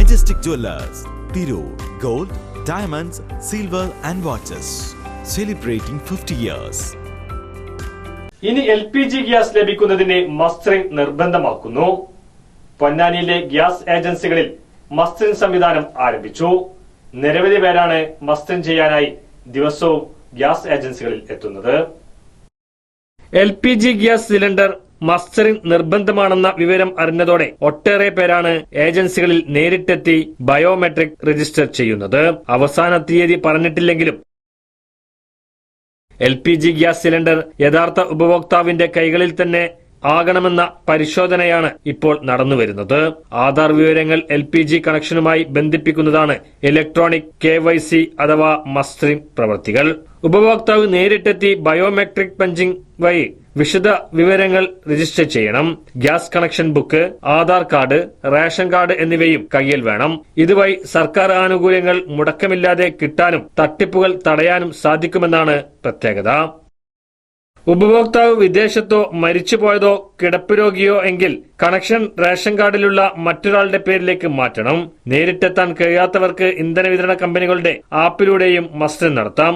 Majestic Jewelers, Tirur, Gold, Diamonds, Silver and Watches. Celebrating 50 years. ഇനി LPG gas ലഭിക്കുന്നതിന് mustering നിർബന്ധമാക്കുന്നു. പൊന്നാനിയിലെ gas ഏജൻസികളിൽ mustering സംവിധാനം ആരംഭിച്ചു. നിരവധി പേരാണ് മസ്റ്ററിംഗ് ചെയ്യാനായി ദിവസവും ഗ്യാസ് ഏജൻസികളിൽ എത്തുന്നത്. LPG ഗ്യാസ് സിലിണ്ടർ മസ്റ്ററിംഗ് നിർബന്ധമാണെന്ന വിവരം അറിഞ്ഞതോടെ ഒട്ടേറെ പേരാണ് ഏജൻസികളിൽ നേരിട്ടെത്തി ബയോമെട്രിക് രജിസ്റ്റർ ചെയ്യുന്നത്. അവസാന തീയതി പറഞ്ഞിട്ടില്ലെങ്കിലും LPG ഗ്യാസ് സിലിണ്ടർ യഥാർത്ഥ ഉപഭോക്താവിന്റെ കൈകളിൽ തന്നെ ആകണമെന്ന പരിശോധനയാണ് ഇപ്പോൾ നടന്നുവരുന്നത്. ആധാർ വിവരങ്ങൾ LPG കണക്ഷനുമായി ബന്ധിപ്പിക്കുന്നതാണ് ഇലക്ട്രോണിക് KYC അഥവാ മസ്റ്ററിംഗ് പ്രവൃത്തികൾ. ഉപഭോക്താവ് നേരിട്ടെത്തി ബയോമെട്രിക് പഞ്ചിംഗ് വഴി വിശദ വിവരങ്ങൾ രജിസ്റ്റർ ചെയ്യണം. Gas connection book, Aadhaar card, ration card എന്നിവയും കയ്യിൽ വേണം. ഇതുവഴി സർക്കാർ ആനുകൂല്യങ്ങൾ മുടക്കമില്ലാതെ കിട്ടാനും തട്ടിപ്പുകൾ തടയാനും സാധിക്കുമെന്നാണ് പ്രത്യേകത. ഉപഭോക്താവ് വിദേശത്തോ മരിച്ചുപോയതോ കിടപ്പ് രോഗിയോ എങ്കിൽ കണക്ഷൻ റേഷൻ കാർഡിലുള്ള മറ്റൊരാളുടെ പേരിലേക്ക് മാറ്റണം. നേരിട്ടെത്താൻ കഴിയാത്തവർക്ക് ഇന്ധന വിതരണ കമ്പനികളുടെ ആപ്പിലൂടെയും മസ്റ്ററിംഗ് നടത്താം.